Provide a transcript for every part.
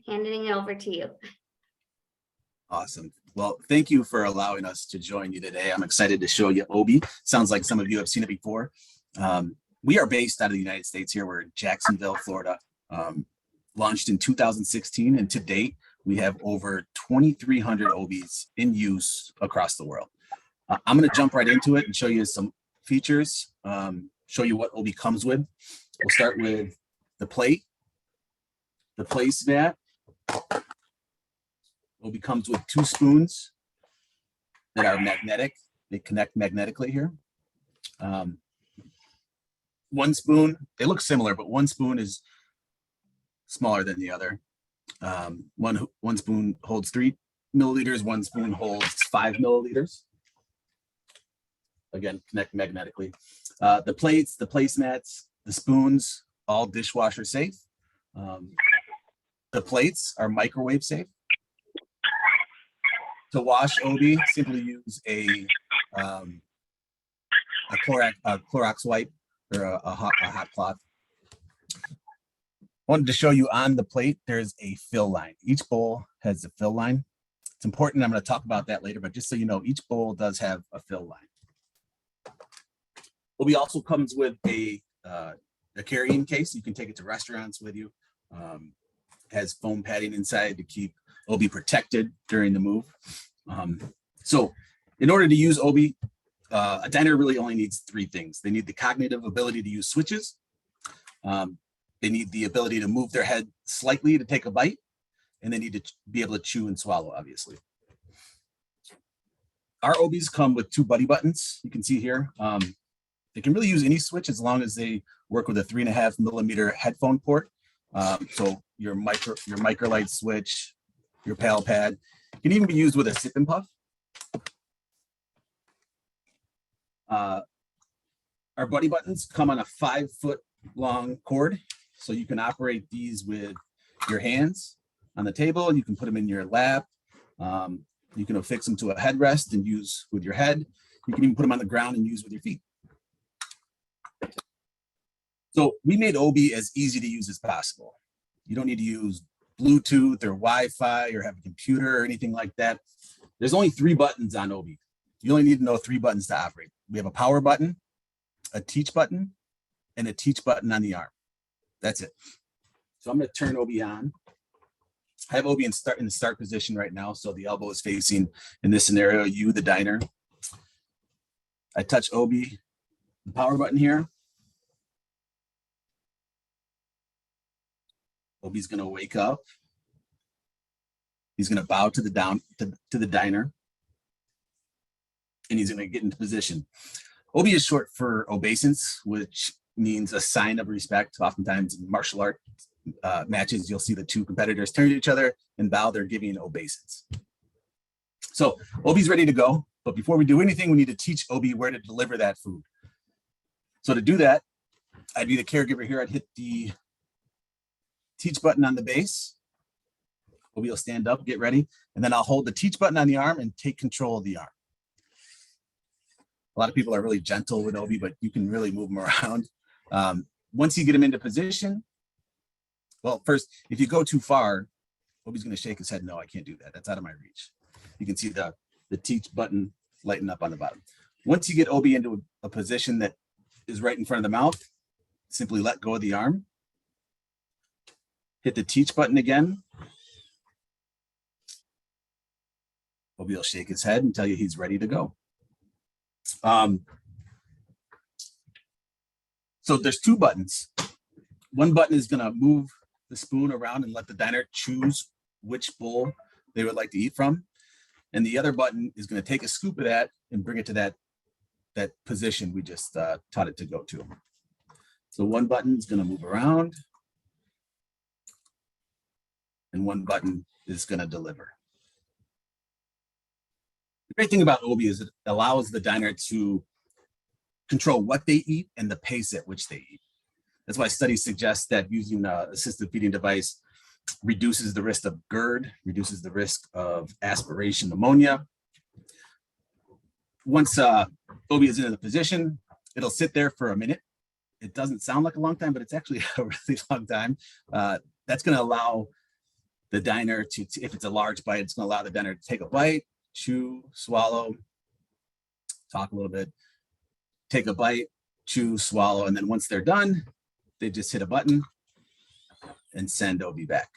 handing it over to you. Awesome. Well, thank you for allowing us to join you today. I'm excited to show you Obie. Sounds like some of you have seen it before. We are based out of the United States here. We're in Jacksonville, Florida. Launched in 2016, and to date, we have over 2,300 Obies in use across the world. I'm going to jump right into it and show you some features, show you what Obie comes with. We'll start with the plate, the placemat. Obie comes with 2 spoons that are magnetic. They connect magnetically here. One spoon, they look similar, but one spoon is smaller than the other. One spoon holds 3 milliliters, one spoon holds 5 milliliters. Again, connect magnetically. The plates, the placemats, the spoons, all dishwasher safe. The plates are microwave safe. To wash Obie, simply use a Clorox wipe or a hot cloth. Wanted to show you on the plate, there's a fill line. Each bowl has a fill line. It's important, I'm going to talk about that later, but just so you know, each bowl does have a fill line. Obie also comes with a carrying case. You can take it to restaurants with you. Has foam padding inside to keep Obie protected during the move. So in order to use Obie, a diner really only needs 3 things. They need the cognitive ability to use switches. They need the ability to move their head slightly to take a bite, and they need to be able to chew and swallow, obviously. Our Obies come with 2 buddy buttons. You can see here. They can really use any switch as long as they work with a 3.5 millimeter headphone port. So your microlight switch, your paddle pad, can even be used with a sip and puff. Our buddy buttons come on a 5-foot long cord. So you can operate these with your hands on the table. You can put them in your lap. You can affix them to a headrest and use with your head. You can even put them on the ground and use with your feet. So we made Obie as easy to use as possible. You don't need to use Bluetooth or Wi-Fi or have a computer or anything like that. There's only 3 buttons on Obie. You only need to know 3 buttons to operate. We have a power button, a teach button, and a teach button on the arm. That's it. So I'm going to turn Obie on. I have Obie in the start position right now. So the elbow is facing, in this scenario, you, the diner. I touch Obie, the power button here. Obie's going to wake up. He's going to bow to the diner. And he's going to get into position. Obie is short for obeisance, which means a sign of respect. Oftentimes in martial art matches, you'll see the 2 competitors turn to each other and bow. They're giving obeisance. So Obie's ready to go. But before we do anything, we need to teach Obie where to deliver that food. So to do that, I'd be the caregiver here. I'd hit the teach button on the base. Obie will stand up, get ready, and then I'll hold the teach button on the arm and take control of the arm. A lot of people are really gentle with Obie, but you can really move them around. Once you get him into position, well, first, if you go too far, Obie's going to shake his head. No, I can't do that. That's out of my reach. You can see the teach button lighten up on the bottom. Once you get Obie into a position that is right in front of the mouth, simply let go of the arm. Hit the teach button again. Obie will shake his head and tell you he's ready to go. So there's 2 buttons. One button is going to move the spoon around and let the diner choose which bowl they would like to eat from. And the other button is going to take a scoop of that and bring it to that position we just taught it to go to. So one button is going to move around. And one button is going to deliver. The great thing about Obie is it allows the diner to control what they eat and the pace at which they eat. That's why studies suggest that using an assisted feeding device reduces the risk of GERD, reduces the risk of aspiration pneumonia. Once Obie is in the position, it'll sit there for a minute. It doesn't sound like a long time, but it's actually a really long time. That's going to allow the diner to, if it's a large bite, it's going to allow the diner to take a bite, chew, swallow, talk a little bit, take a bite, chew, swallow, and then once they're done, they just hit a button and send Obie back.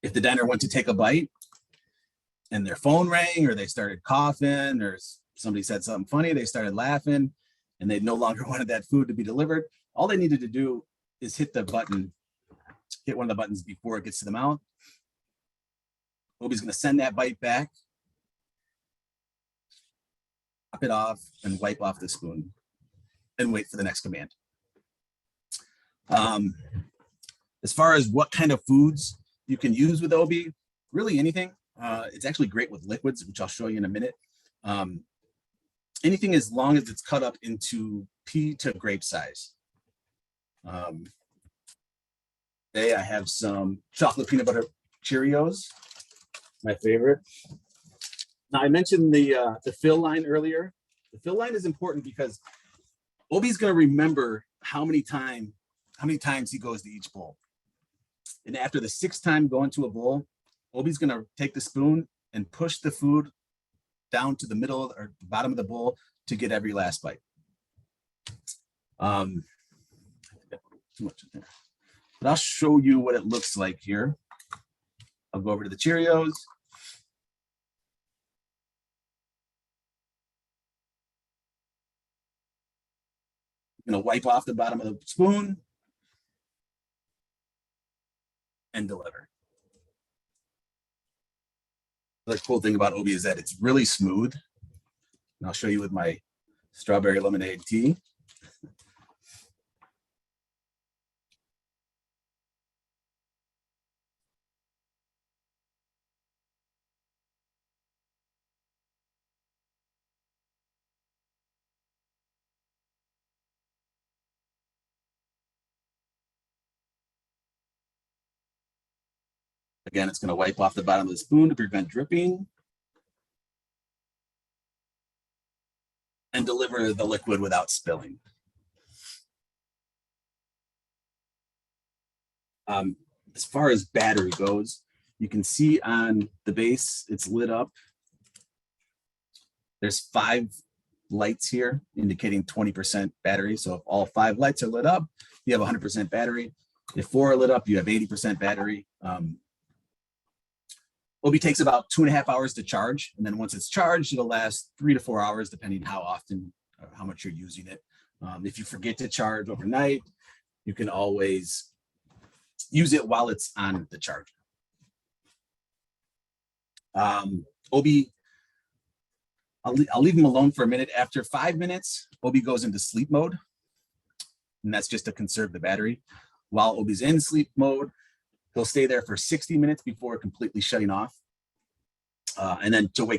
If the diner went to take a bite and their phone rang or they started coughing or somebody said something funny, they started laughing and they no longer wanted that food to be delivered, all they needed to do is hit the button, hit one of the buttons before it gets to the mouth. Obie's going to send that bite back, pop it off, and wipe off the spoon and wait for the next command. As far as what kind of foods you can use with Obie, really anything. It's actually great with liquids, which I'll show you in a minute. Anything as long as it's cut up into pea to grape size. Today I have some chocolate peanut butter Cheerios, my favorite. Now I mentioned the fill line earlier. The fill line is important because Obie's going to remember how many times he goes to each bowl. And after the 6th time going to a bowl, Obie's going to take the spoon and push the food down to the middle or bottom of the bowl to get every last bite. Too much in there. But I'll show you what it looks like here. I'll go over to the Cheerios. I'm going to wipe off the bottom of the spoon and deliver. The cool thing about Obie is that it's really smooth. And I'll show you with my strawberry lemonade tea. Again, it's going to wipe off the bottom of the spoon to prevent dripping and deliver the liquid without spilling. As far as battery goes, you can see on the base, it's lit up. There's 5 lights here indicating 20% battery. So if all 5 lights are lit up, you have 100% battery. If 4 are lit up, you have 80% battery. Obie takes about 2.5 hours to charge. And then once it's charged, it'll last 3 to 4 hours, depending how often or how much you're using it. If you forget to charge overnight, you can always use it while it's on the charger. Obie, I'll leave him alone for a minute. After 5 minutes, Obie goes into sleep mode. And that's just to conserve the battery. While Obie's in sleep mode, he'll stay there for 60 minutes before completely shutting off. And then to wake